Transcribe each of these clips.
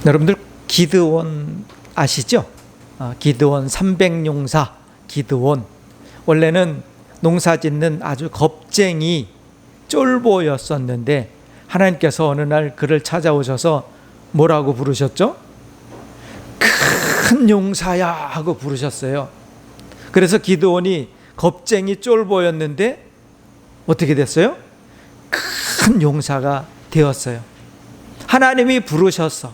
여러분들 기드온 아시죠? 기드온 300용사 기드온. 원래는 농사짓는 아주 겁쟁이 쫄보였었는데 하나님께서 어느 날 그를 찾아오셔서 뭐라고 부르셨죠? 큰 용사야 하고 부르셨어요. 그래서 기드온이 겁쟁이 쫄보였는데 어떻게 됐어요? 큰 용사가 되었어요. 하나님이 부르셔서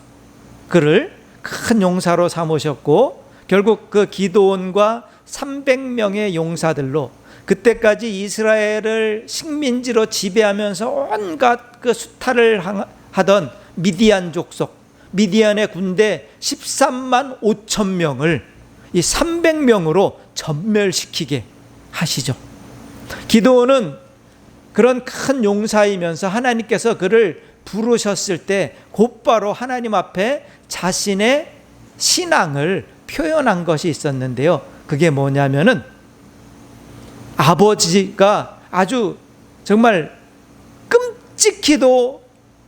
그를 큰 용사로 삼으셨고, 결국 그 기드온과 300명의 용사들로 그때까지 이스라엘을 식민지로 지배하면서 온갖 그 수탈을 하던 미디안 족속, 미디안의 군대 13만 5천 명을 이 300명으로 전멸시키게 하시죠. 기드온은 그런 큰 용사이면서 하나님께서 그를 부르셨을 때 곧바로 하나님 앞에 자신의 신앙을 표현한 것이 있었는데요. 그게 뭐냐면은 아버지가 아주 정말 끔찍히도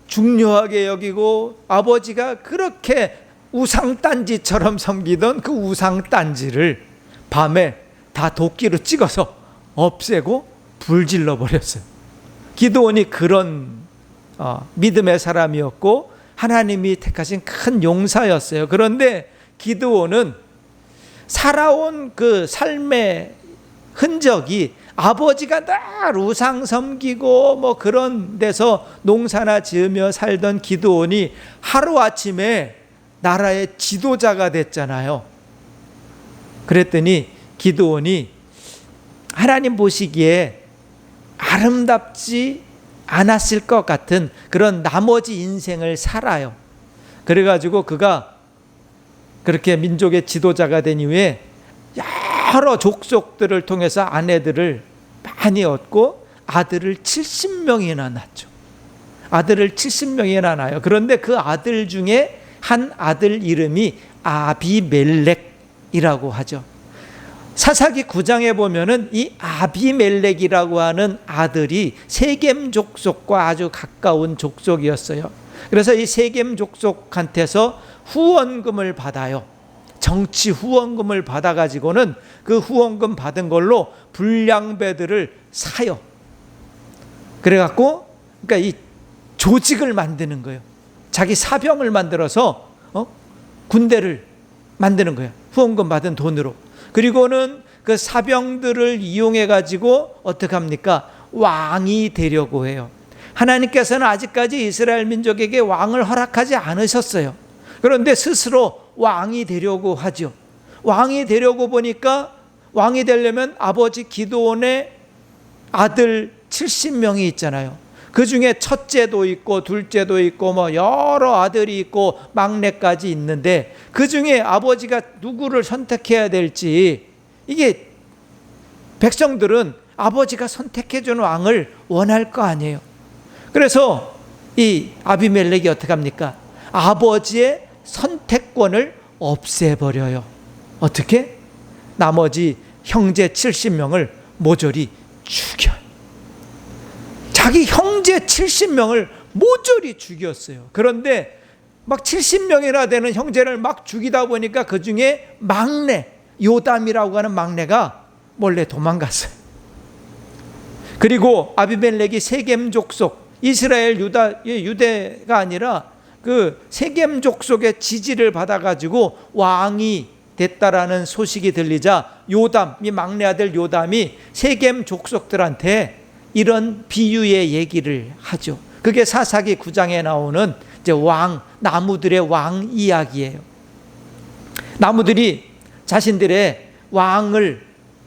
중요하게 여기고 아버지가 그렇게 우상단지처럼 섬기던 그 우상단지를 밤에 다 도끼로 찍어서 없애고 불질러 버렸어요. 기드온이 그런 믿음의 사람이었고 하나님이 택하신 큰 용사였어요. 그런데 기드온은 살아온 그 삶의 흔적이 아버지가 늘 우상 섬기고 뭐 그런 데서 농사나 지으며 살던 기드온이 하루아침에 나라의 지도자가 됐잖아요. 그랬더니 기드온이 하나님 보시기에 아름답지 않았을 것 같은 그런 나머지 인생을 살아요. 그래가지고 그가 그렇게 민족의 지도자가 된 이후에 여러 족속들을 통해서 아내들을 많이 얻고 아들을 70명이나 낳죠. 아들을 70명이나 낳아요. 그런데 그 아들 중에 한 아들 이름이 아비멜렉이라고 하죠. 사사기 9장에 보면은 이 아비멜렉이라고 하는 아들이 세겜 족속과 아주 가까운 족속이었어요. 그래서 이 세겜 족속한테서 후원금을 받아요. 정치 후원금을 받아가지고는 그 후원금 받은 걸로 불량배들을 사요. 그래갖고 그러니까 이 조직을 만드는 거예요. 자기 사병을 만들어서 군대를 만드는 거예요. 후원금 받은 돈으로. 그리고는 그 사병들을 이용해 가지고 어떻게 합니까? 왕이 되려고 해요. 하나님께서는 아직까지 이스라엘 민족에게 왕을 허락하지 않으셨어요. 그런데 스스로 왕이 되려고 하죠. 왕이 되려고 보니까 왕이 되려면 아버지 기드온의 아들 70명이 있잖아요. 그 중에 첫째도 있고 둘째도 있고 뭐 여러 아들이 있고 막내까지 있는데 그 중에 아버지가 누구를 선택해야 될지, 이게 백성들은 아버지가 선택해준 왕을 원할 거 아니에요. 그래서 이 아비멜렉이 어떻게 합니까? 아버지의 선택권을 없애버려요. 어떻게? 나머지 형제 70명을 모조리 죽여요. 자기 형제 70명을 모조리 죽였어요. 그런데 막 70명이나 되는 형제를 막 죽이다 보니까 그 중에 막내 요담이라고 하는 막내가 몰래 도망갔어요. 그리고 아비멜렉이 세겜 족속, 이스라엘 유대가 아니라 그 세겜 족속의 지지를 받아가지고 왕이 됐다라는 소식이 들리자 요담, 이 막내 아들 요담이 세겜 족속들한테 이런 비유의 얘기를 하죠. 그게 사사기 9장에 나오는 이제 나무들의 왕 이야기예요. 나무들이 자신들의 왕을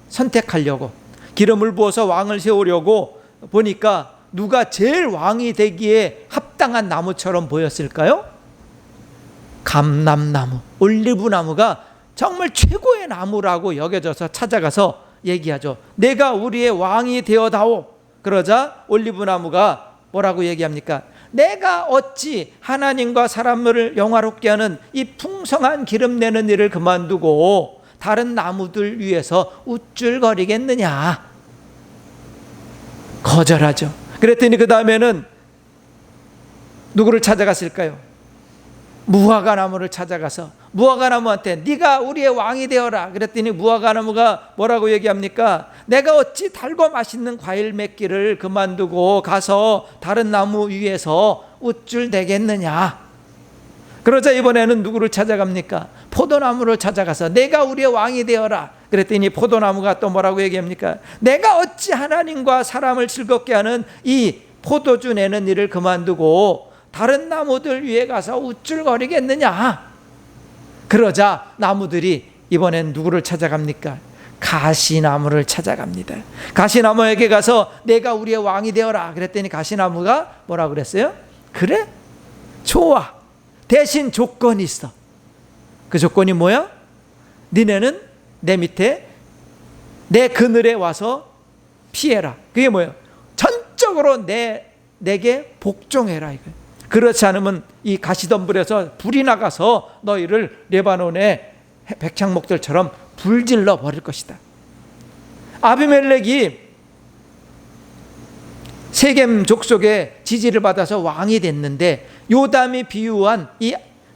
선택하려고 기름을 부어서 왕을 세우려고 보니까 누가 제일 왕이 되기에 합당한 나무처럼 보였을까요? 감람나무, 올리브나무가 정말 최고의 나무라고 여겨져서 찾아가서 얘기하죠. 내가 우리의 왕이 되어다오. 그러자 올리브나무가 뭐라고 얘기합니까? 내가 어찌 하나님과 사람을 영화롭게 하는 이 풍성한 기름 내는 일을 그만두고 다른 나무들 위해서 우쭐거리겠느냐? 거절하죠. 그랬더니 그 다음에는 누구를 찾아갔을까요? 무화과 나무를 찾아가서 무화과 나무한테 네가 우리의 왕이 되어라 그랬더니 무화과 나무가 뭐라고 얘기합니까? 내가 어찌 달고 맛있는 과일 맺기를 그만두고 가서 다른 나무 위에서 우쭐 대겠느냐. 그러자 이번에는 누구를 찾아갑니까? 포도나무를 찾아가서 내가 우리의 왕이 되어라 그랬더니 포도나무가 또 뭐라고 얘기합니까? 내가 어찌 하나님과 사람을 즐겁게 하는 이 포도주 내는 일을 그만두고 다른 나무들 위에 가서 우쭐거리겠느냐. 그러자 나무들이 이번엔 누구를 찾아갑니까? 가시나무를 찾아갑니다. 가시나무에게 가서 내가 우리의 왕이 되어라 그랬더니 가시나무가 뭐라고 그랬어요? 그래? 좋아. 대신 조건이 있어. 그 조건이 뭐야? 니네는 내 밑에 내 그늘에 와서 피해라. 그게 뭐예요? 전적으로 내게 복종해라 이거예요. 그렇지 않으면 이 가시덤불에서 불이 나가서 너희를 레바논의 백향목들처럼 불질러 버릴 것이다. 아비멜렉이 세겜 족속의 지지를 받아서 왕이 됐는데 요담이 비유한 이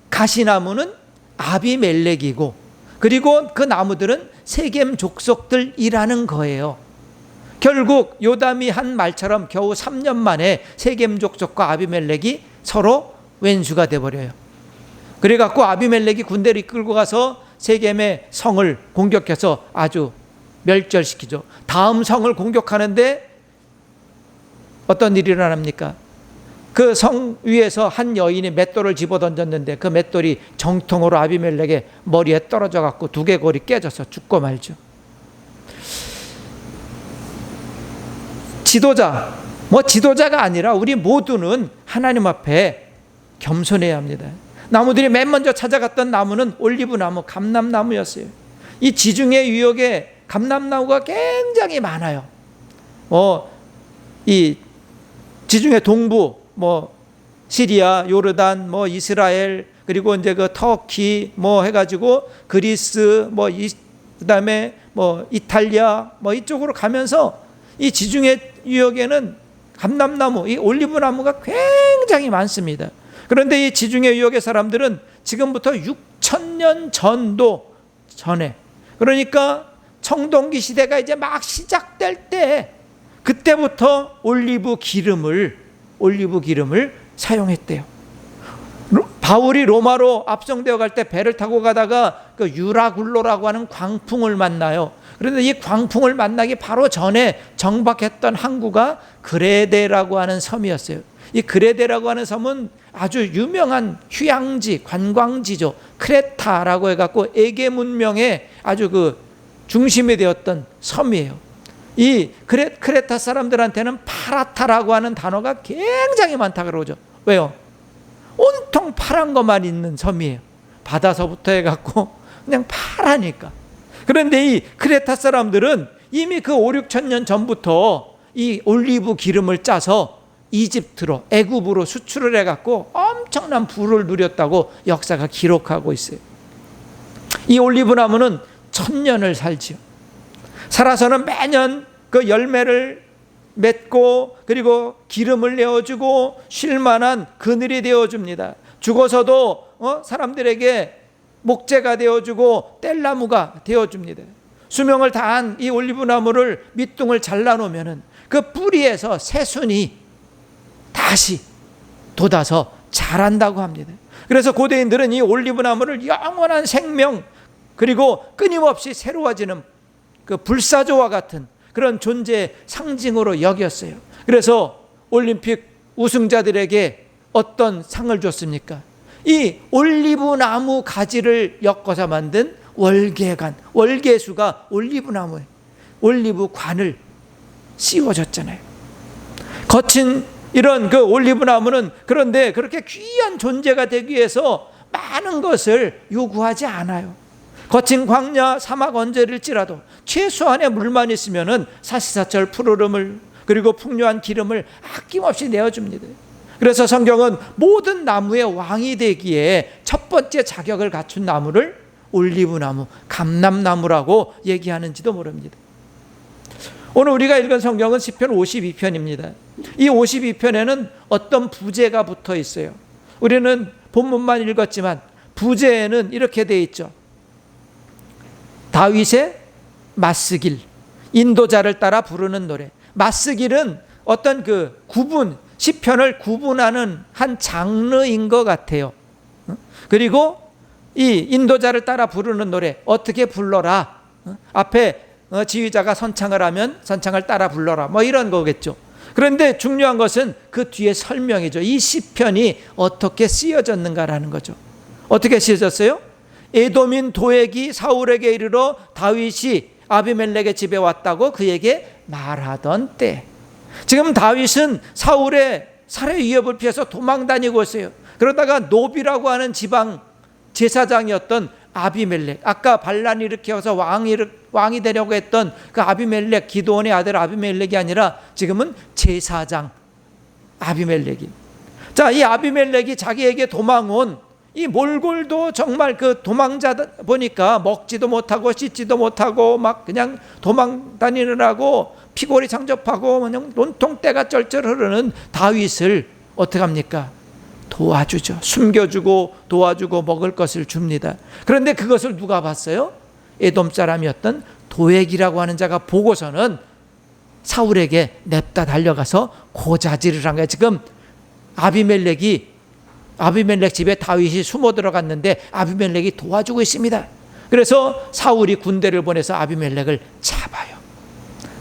가시나무는 아비멜렉이고 그리고 그 나무들은 세겜 족속들이라는 거예요. 결국 요담이 한 말처럼 겨우 3년 만에 세겜 족속과 아비멜렉이 서로 왼수가 돼버려요. 그래갖고 아비멜렉이 군대를 이끌고 가서 세겜의 성을 공격해서 아주 멸절시키죠. 다음 성을 공격하는데 어떤 일이 일어납니까? 그 성 위에서 한 여인이 맷돌을 집어던졌는데 그 맷돌이 정통으로 아비멜렉의 머리에 떨어져 갖고 두개골이 깨져서 죽고 말죠. 지도자가 아니라 우리 모두는 하나님 앞에 겸손해야 합니다. 나무들이 맨 먼저 찾아갔던 나무는 올리브나무, 감람나무였어요. 이 지중해 유역에 감람나무가 굉장히 많아요. 이 지중해 동부, 시리아, 요르단, 이스라엘, 그리고 이제 그 터키, 해가지고 그리스, 그다음에 이탈리아, 이쪽으로 가면서 이 지중해 유역에는 감람나무, 이 올리브나무가 굉장히 많습니다. 그런데 이 지중해 유역의 사람들은 지금부터 6,000년 전도 전에, 그러니까 청동기 시대가 이제 막 시작될 때 그때부터 올리브 기름을 사용했대요. 바울이 로마로 압송되어 갈 때 배를 타고 가다가 그 유라굴로라고 하는 광풍을 만나요. 그런데 이 광풍을 만나기 바로 전에 정박했던 항구가 그레데라고 하는 섬이었어요. 이 그레데라고 하는 섬은 아주 유명한 휴양지, 관광지죠. 크레타라고 해갖고 에게 문명의 아주 그 중심이 되었던 섬이에요. 이 크레타 사람들한테는 파라타라고 하는 단어가 굉장히 많다 그러죠. 왜요? 온통 파란 것만 있는 섬이에요. 바다서부터 해갖고 그냥 파라니까. 그런데 이 크레타 사람들은 이미 그 5-6천 년 전부터 이 올리브 기름을 짜서 이집트로, 애굽으로 수출을 해갖고 엄청난 부를 누렸다고 역사가 기록하고 있어요. 이 올리브 나무는 1000년을 살지요. 살아서는 매년 그 열매를 맺고 그리고 기름을 내어주고 쉴만한 그늘이 되어줍니다. 죽어서도 사람들에게 목재가 되어주고 뗄나무가 되어줍니다. 수명을 다한 이 올리브나무를 밑둥을 잘라놓으면 그 뿌리에서 새순이 다시 돋아서 자란다고 합니다. 그래서 고대인들은 이 올리브나무를 영원한 생명 그리고 끊임없이 새로워지는 그 불사조와 같은 그런 존재의 상징으로 여겼어요. 그래서 올림픽 우승자들에게 어떤 상을 줬습니까? 이 올리브나무 가지를 엮어서 만든 월계관, 월계수가 올리브나무에 올리브관을 씌워줬잖아요. 거친 이런 그 올리브나무는 그런데 그렇게 귀한 존재가 되기 위해서 많은 것을 요구하지 않아요. 거친 광야 사막 언저리일지라도 최소한의 물만 있으면은 사시사철 푸르름을 그리고 풍요한 기름을 아낌없이 내어줍니다. 그래서 성경은 모든 나무의 왕이 되기에 첫 번째 자격을 갖춘 나무를 올리브나무, 감람나무라고 얘기하는지도 모릅니다. 오늘 우리가 읽은 성경은 시편 52편입니다. 이 52편에는 어떤 부제가 붙어 있어요. 우리는 본문만 읽었지만 부제에는 이렇게 돼 있죠. 다윗의 맞쓰길, 인도자를 따라 부르는 노래. 맞쓰길은 어떤 그 구분, 시편을 구분하는 한 장르인 것 같아요. 그리고 이 인도자를 따라 부르는 노래, 어떻게 불러라. 앞에 지휘자가 선창을 하면 선창을 따라 불러라. 뭐 이런 거겠죠. 그런데 중요한 것은 그 뒤에 설명이죠. 이 시편이 어떻게 쓰여졌는가라는 거죠. 어떻게 쓰여졌어요? 에돔인 도액이 사울에게 이르러 다윗이 아비멜렉의 집에 왔다고 그에게 말하던 때. 지금 다윗은 사울의 살해 위협을 피해서 도망 다니고 있어요. 그러다가 노비라고 하는 지방 제사장이었던 아비멜렉, 아까 반란 일으켜서 왕이 되려고 했던 그 아비멜렉, 기드온의 아들 아비멜렉이 아니라 지금은 제사장 아비멜렉이. 자, 이 아비멜렉이 자기에게 도망온 이 몰골도 정말 그 도망자 보니까 먹지도 못하고 씻지도 못하고 막 그냥 도망 다니느라고 피골이 상접하고 그냥 온통 때가 쩔쩔 흐르는 다윗을 어떻게 합니까? 도와주죠. 숨겨주고 도와주고 먹을 것을 줍니다. 그런데 그것을 누가 봤어요? 에돔 사람이었던 도액이라고 하는 자가 보고서는 사울에게 냅다 달려가서 고자질을 한 거예요. 지금 아비멜렉 집에 다윗이 숨어 들어갔는데 아비멜렉이 도와주고 있습니다. 그래서 사울이 군대를 보내서 아비멜렉을 잡아요.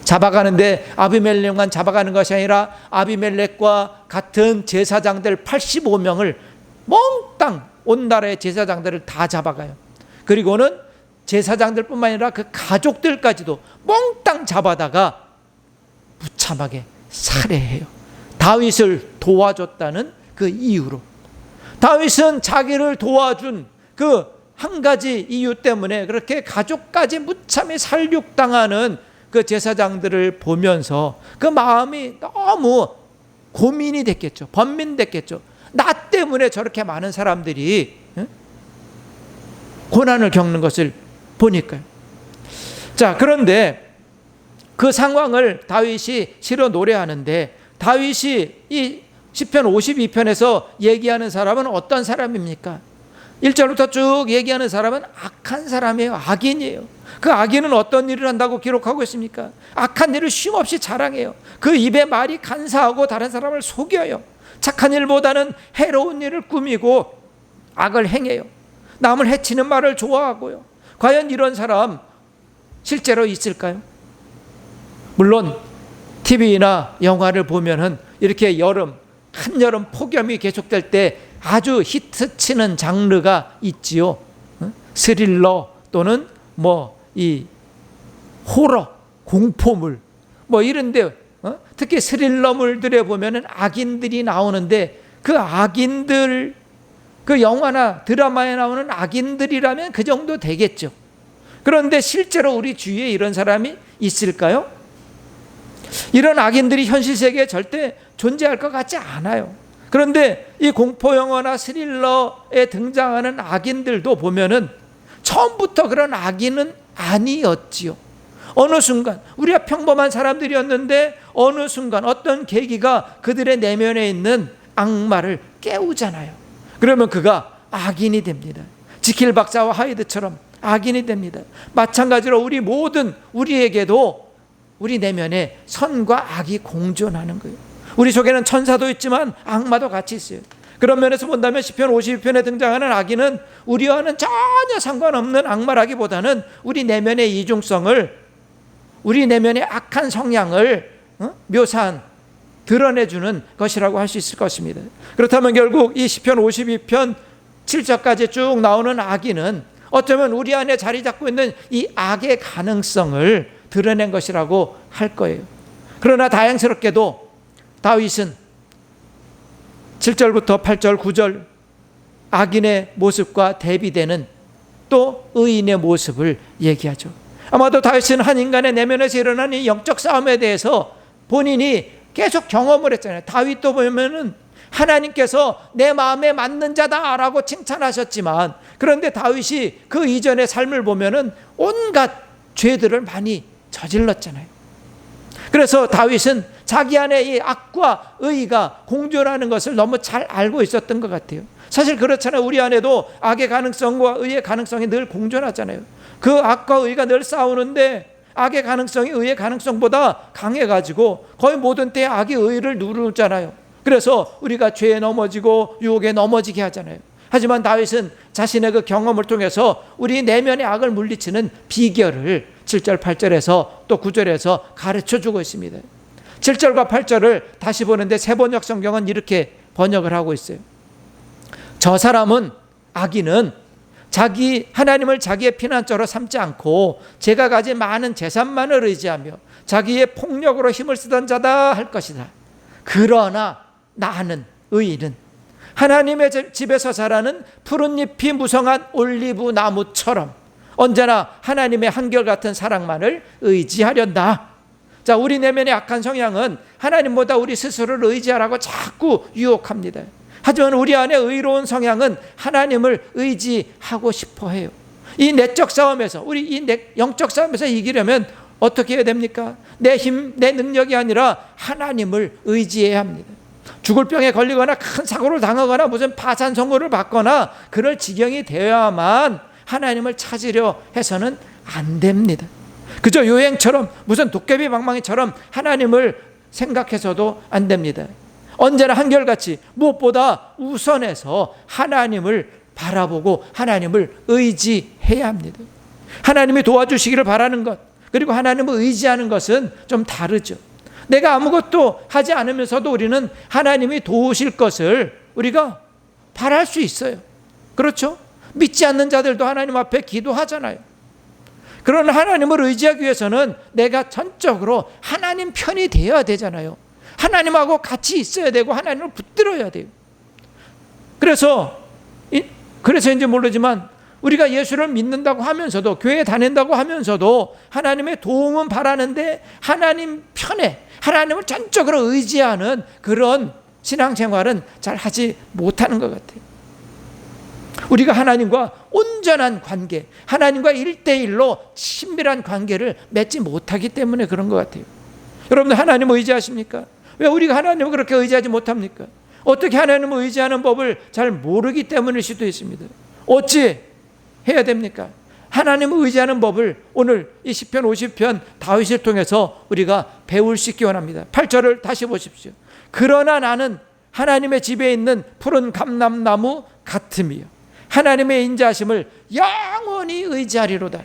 잡아가는데 아비멜렉만 잡아가는 것이 아니라 아비멜렉과 같은 제사장들 85명을 몽땅 온 나라의 제사장들을 다 잡아가요. 그리고는 제사장들뿐만 아니라 그 가족들까지도 몽땅 잡아다가 무참하게 살해해요. 다윗을 도와줬다는 그 이유로. 다윗은 자기를 도와준 그 한 가지 이유 때문에 그렇게 가족까지 무참히 살육당하는 그 제사장들을 보면서 그 마음이 너무 고민이 됐겠죠. 번민됐겠죠. 나 때문에 저렇게 많은 사람들이 고난을 겪는 것을 보니까요. 자, 그런데 그 상황을 다윗이 실어 노래하는데, 다윗이 이 시편 52편에서 얘기하는 사람은 어떤 사람입니까? 1절부터 쭉 얘기하는 사람은 악한 사람이에요. 악인이에요. 그 악인은 어떤 일을 한다고 기록하고 있습니까? 악한 일을 쉼없이 자랑해요. 그 입의 말이 간사하고 다른 사람을 속여요. 착한 일보다는 해로운 일을 꾸미고 악을 행해요. 남을 해치는 말을 좋아하고요. 과연 이런 사람 실제로 있을까요? 물론 TV나 영화를 보면은 이렇게 한여름 폭염이 계속될 때 아주 히트치는 장르가 있지요. 스릴러 또는 이 호러, 공포물 이런데 특히 스릴러물들에 보면은 악인들이 나오는데 그 악인들, 그 영화나 드라마에 나오는 악인들이라면 그 정도 되겠죠. 그런데 실제로 우리 주위에 이런 사람이 있을까요? 이런 악인들이 현실 세계에 절대 존재할 것 같지 않아요. 그런데 이 공포 영화나 스릴러에 등장하는 악인들도 보면은 처음부터 그런 악인은 아니었지요. 어느 순간 우리가 평범한 사람들이었는데 어느 순간 어떤 계기가 그들의 내면에 있는 악마를 깨우잖아요. 그러면 그가 악인이 됩니다. 지킬 박사와 하이드처럼 악인이 됩니다. 마찬가지로 우리에게도 우리 내면에 선과 악이 공존하는 거예요. 우리 속에는 천사도 있지만 악마도 같이 있어요. 그런 면에서 본다면 시편 52편에 등장하는 악인은 우리와는 전혀 상관없는 악마라기보다는 우리 내면의 이중성을, 우리 내면의 악한 성향을 묘사한, 드러내주는 것이라고 할 수 있을 것입니다. 그렇다면 결국 이 시편 52편 7절까지 쭉 나오는 악인은 어쩌면 우리 안에 자리 잡고 있는 이 악의 가능성을 드러낸 것이라고 할 거예요. 그러나 다행스럽게도 다윗은 7절부터 8절, 9절 악인의 모습과 대비되는 또 의인의 모습을 얘기하죠. 아마도 다윗은 한 인간의 내면에서 일어난 이 영적 싸움에 대해서 본인이 계속 경험을 했잖아요. 다윗도 보면은 하나님께서 내 마음에 맞는 자다라고 칭찬하셨지만, 그런데 다윗이 그 이전의 삶을 보면은 온갖 죄들을 많이 저질렀잖아요. 그래서 다윗은 자기 안에 이 악과 의가 공존하는 것을 너무 잘 알고 있었던 것 같아요. 사실 그렇잖아요. 우리 안에도 악의 가능성과 의의 가능성이 늘 공존하잖아요. 그 악과 의가 늘 싸우는데 악의 가능성이 의의 가능성보다 강해가지고 거의 모든 때에 악이 의를 누르잖아요. 그래서 우리가 죄에 넘어지고 유혹에 넘어지게 하잖아요. 하지만 다윗은 자신의 그 경험을 통해서 우리 내면의 악을 물리치는 비결을 7절 8절에서 또 9절에서 가르쳐주고 있습니다. 7절과 8절을 다시 보는데 세번역 성경은 이렇게 번역을 하고 있어요. 저 사람은, 악인은 하나님을 자기의 피난처로 삼지 않고 제가 가진 많은 재산만을 의지하며 자기의 폭력으로 힘을 쓰던 자다 할 것이다. 그러나 나는, 의인은 하나님의 집에서 자라는 푸른 잎이 무성한 올리브 나무처럼 언제나 하나님의 한결같은 사랑만을 의지하련다. 자, 우리 내면의 악한 성향은 하나님보다 우리 스스로를 의지하라고 자꾸 유혹합니다. 하지만 우리 안에 의로운 성향은 하나님을 의지하고 싶어 해요. 이 내적 싸움에서, 우리 이 영적 싸움에서 이기려면 어떻게 해야 됩니까? 내 힘, 내 능력이 아니라 하나님을 의지해야 합니다. 죽을 병에 걸리거나 큰 사고를 당하거나 무슨 파산 선고를 받거나 그럴 지경이 되어야만 하나님을 찾으려 해서는 안 됩니다. 그저 유행처럼, 무슨 도깨비 방망이처럼 하나님을 생각해서도 안 됩니다. 언제나 한결같이 무엇보다 우선해서 하나님을 바라보고 하나님을 의지해야 합니다. 하나님이 도와주시기를 바라는 것, 그리고 하나님을 의지하는 것은 좀 다르죠. 내가 아무것도 하지 않으면서도 우리는 하나님이 도우실 것을 우리가 바랄 수 있어요. 그렇죠? 믿지 않는 자들도 하나님 앞에 기도하잖아요. 그러나 하나님을 의지하기 위해서는 내가 전적으로 하나님 편이 되어야 되잖아요. 하나님하고 같이 있어야 되고 하나님을 붙들어야 돼요. 그래서인지 모르지만 우리가 예수를 믿는다고 하면서도, 교회에 다닌다고 하면서도 하나님의 도움은 바라는데 하나님 편에, 하나님을 전적으로 의지하는 그런 신앙생활은 잘 하지 못하는 것 같아요. 우리가 하나님과 온전한 관계, 하나님과 1대1로 친밀한 관계를 맺지 못하기 때문에 그런 것 같아요. 여러분들 하나님을 의지하십니까? 왜 우리가 하나님을 그렇게 의지하지 못합니까? 어떻게 하나님을 의지하는 법을 잘 모르기 때문일 수도 있습니다. 어찌 해야 됩니까? 하나님을 의지하는 법을 오늘 이 시편 50편 다윗을 통해서 우리가 배울 수 있기 원합니다. 8절을 다시 보십시오. 그러나 나는 하나님의 집에 있는 푸른 감람나무 같으며 하나님의 인자하심을 영원히 의지하리로다.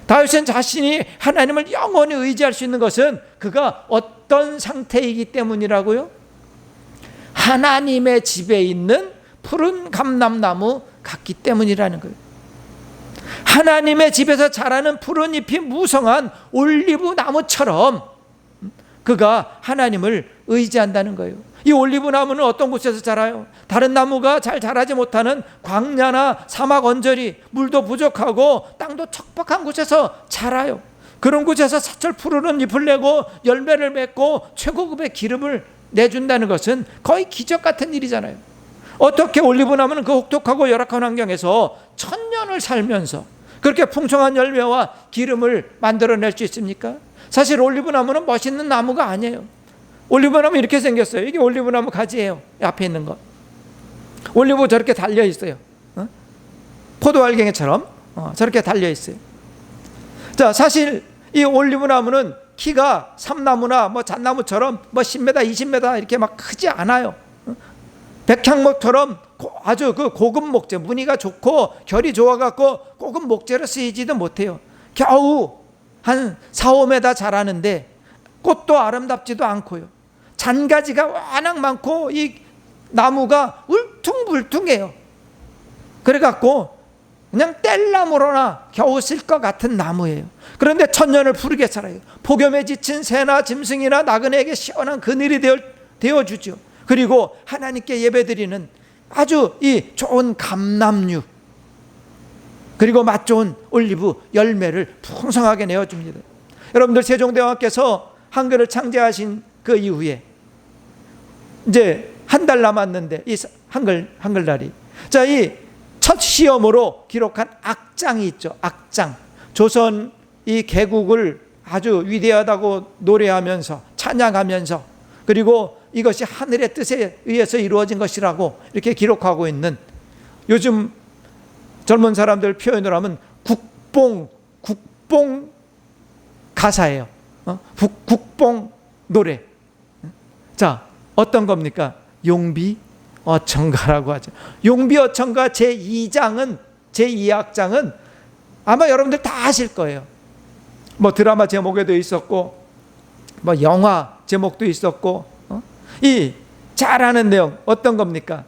다윗은 자신이 하나님을 영원히 의지할 수 있는 것은 그가 어떤 상태이기 때문이라고요? 하나님의 집에 있는 푸른 감람나무 같기 때문이라는 거예요. 하나님의 집에서 자라는 푸른 잎이 무성한 올리브 나무처럼 그가 하나님을 의지한다는 거예요. 이 올리브 나무는 어떤 곳에서 자라요? 다른 나무가 잘 자라지 못하는 광야나 사막 언저리, 물도 부족하고 땅도 척박한 곳에서 자라요. 그런 곳에서 사철 푸르른 잎을 내고 열매를 맺고 최고급의 기름을 내준다는 것은 거의 기적 같은 일이잖아요. 어떻게 올리브 나무는 그 혹독하고 열악한 환경에서 1000년을 살면서 그렇게 풍성한 열매와 기름을 만들어낼 수 있습니까? 사실 올리브 나무는 멋있는 나무가 아니에요. 올리브 나무 이렇게 생겼어요. 이게 올리브 나무 가지예요. 앞에 있는 거. 올리브 저렇게 달려 있어요. 포도알갱이처럼 저렇게 달려 있어요. 자, 사실 이 올리브 나무는 키가 삼나무나 잣나무처럼 10m, 20m 이렇게 막 크지 않아요. 백향목처럼 아주 그 고급 목재, 무늬가 좋고 결이 좋아갖고 고급 목재로 쓰이지도 못해요. 겨우 한 4, 5m 자라는데 꽃도 아름답지도 않고요. 잔가지가 워낙 많고 이 나무가 울퉁불퉁해요. 그래갖고 그냥 뗄나무로나 겨우 쓸 것 같은 나무예요. 그런데 1000년을 푸르게 살아요. 폭염에 지친 새나 짐승이나 나그네에게 시원한 그늘이 되어주죠. 그리고 하나님께 예배드리는 아주 이 좋은 감람류, 그리고 맛 좋은 올리브 열매를 풍성하게 내어줍니다. 여러분들, 세종대왕께서 한글을 창제하신 그 이후에 이제 한 달 남았는데 이 한글날이, 자, 이 첫 시험으로 기록한 악장이 있죠. 악장. 조선 이 개국을 아주 위대하다고 노래하면서 찬양하면서, 그리고 이것이 하늘의 뜻에 의해서 이루어진 것이라고 이렇게 기록하고 있는, 요즘 젊은 사람들 표현을 하면 국뽕 가사예요. 국뽕 노래. 자, 어떤 겁니까? 용비어천가라고 하죠. 용비어천가 제2악장은 아마 여러분들 다 아실 거예요. 뭐 드라마 제목에도 있었고, 뭐 영화 제목도 있었고, 이 잘 아는 내용 어떤 겁니까?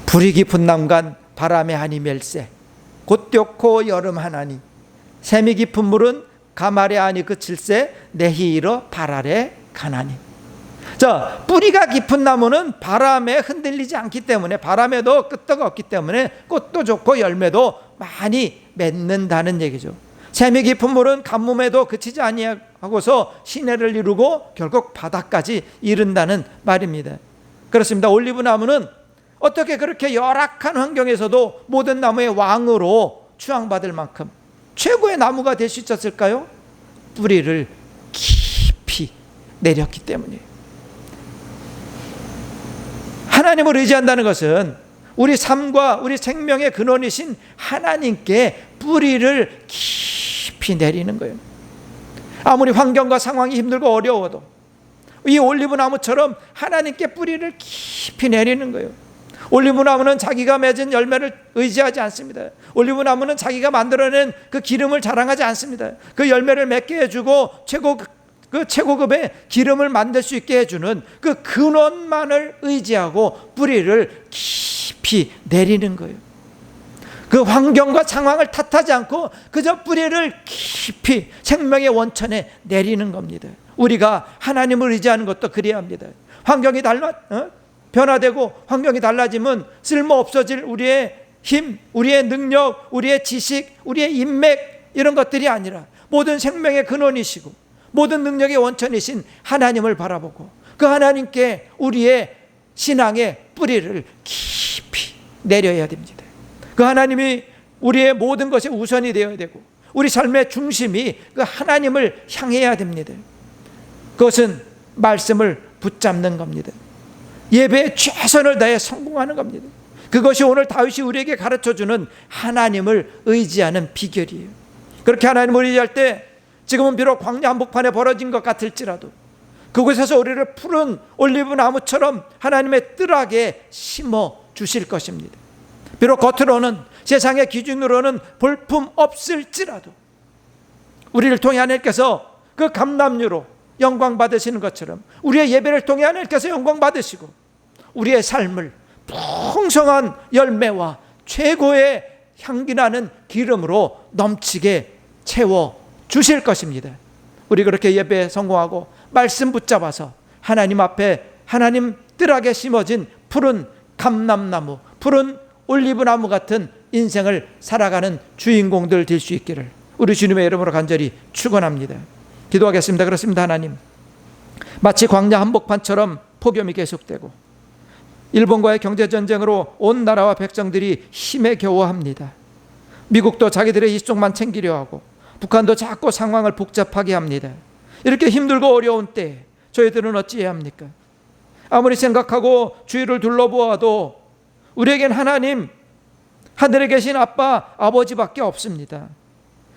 불이 깊은 남간 바람에 하니 멸세, 곧jó코 여름 하나니, 샘이 깊은 물은 가말에 하니 그칠세, 내히 이러 발 아래 가나니. 자, 뿌리가 깊은 나무는 바람에 흔들리지 않기 때문에, 바람에도 끄떡 없기 때문에 꽃도 좋고 열매도 많이 맺는다는 얘기죠. 샘이 깊은 물은 가뭄에도 그치지 아니하고서 시내를 이루고 결국 바다까지 이른다는 말입니다. 그렇습니다. 올리브 나무는 어떻게 그렇게 열악한 환경에서도 모든 나무의 왕으로 추앙받을 만큼 최고의 나무가 될 수 있었을까요? 뿌리를 깊이 내렸기 때문이에요. 하나님을 의지한다는 것은 우리 삶과 우리 생명의 근원이신 하나님께 뿌리를 깊이 내리는 거예요. 아무리 환경과 상황이 힘들고 어려워도 이 올리브 나무처럼 하나님께 뿌리를 깊이 내리는 거예요. 올리브 나무는 자기가 맺은 열매를 의지하지 않습니다. 올리브 나무는 자기가 만들어낸 그 기름을 자랑하지 않습니다. 그 열매를 맺게 해주고 최고급의 기름을 만들 수 있게 해주는 그 근원만을 의지하고 뿌리를 깊이 내리는 거예요. 그 환경과 상황을 탓하지 않고 그저 뿌리를 깊이 생명의 원천에 내리는 겁니다. 우리가 하나님을 의지하는 것도 그래야 합니다. 환경이 변화되고 환경이 달라지면 쓸모없어질 우리의 힘, 우리의 능력, 우리의 지식, 우리의 인맥, 이런 것들이 아니라 모든 생명의 근원이시고 모든 능력의 원천이신 하나님을 바라보고 그 하나님께 우리의 신앙의 뿌리를 깊이 내려야 됩니다. 그 하나님이 우리의 모든 것의 우선이 되어야 되고 우리 삶의 중심이 그 하나님을 향해야 됩니다. 그것은 말씀을 붙잡는 겁니다. 예배에 최선을 다해 성공하는 겁니다. 그것이 오늘 다윗이 우리에게 가르쳐주는 하나님을 의지하는 비결이에요. 그렇게 하나님을 의지할 때 지금은 비록 광야 한복판에 벌어진 것 같을지라도 그곳에서 우리를 푸른 올리브 나무처럼 하나님의 뜰하게 심어 주실 것입니다. 비록 겉으로는 세상의 기준으로는 볼품 없을지라도 우리를 통해 하나님께서 그 감람류로 영광 받으시는 것처럼 우리의 예배를 통해 하나님께서 영광 받으시고 우리의 삶을 풍성한 열매와 최고의 향기나는 기름으로 넘치게 채워 주실 것입니다. 우리 그렇게 예배에 성공하고 말씀 붙잡아서 하나님 앞에 하나님 뜰하게 심어진 푸른 감람나무, 푸른 올리브나무 같은 인생을 살아가는 주인공들 될 수 있기를 우리 주님의 이름으로 간절히 축원합니다. 기도하겠습니다. 그렇습니다. 하나님, 마치 광야 한복판처럼 폭염이 계속되고 일본과의 경제전쟁으로 온 나라와 백성들이 힘에 겨워합니다. 미국도 자기들의 이쪽만 챙기려 하고 북한도 자꾸 상황을 복잡하게 합니다. 이렇게 힘들고 어려운 때 저희들은 어찌해야 합니까? 아무리 생각하고 주위를 둘러보아도 우리에겐 하나님, 하늘에 계신 아빠, 아버지밖에 없습니다.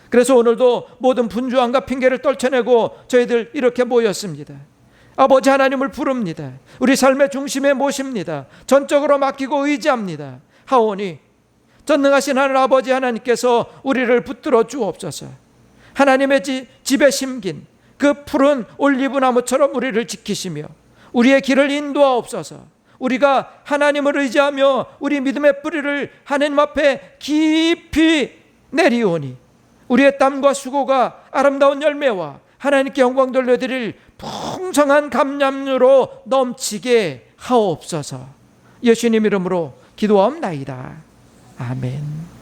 그래서 오늘도 모든 분주함과 핑계를 떨쳐내고 저희들 이렇게 모였습니다. 아버지 하나님을 부릅니다. 우리 삶의 중심에 모십니다. 전적으로 맡기고 의지합니다. 하오니 전능하신 하늘 아버지 하나님께서 우리를 붙들어 주옵소서. 하나님의 집에 심긴 그 푸른 올리브나무처럼 우리를 지키시며 우리의 길을 인도하옵소서. 우리가 하나님을 의지하며 우리 믿음의 뿌리를 하나님 앞에 깊이 내리오니 우리의 땀과 수고가 아름다운 열매와 하나님께 영광 돌려드릴 풍성한 감람류로 넘치게 하옵소서. 예수님 이름으로 기도하옵나이다. 아멘.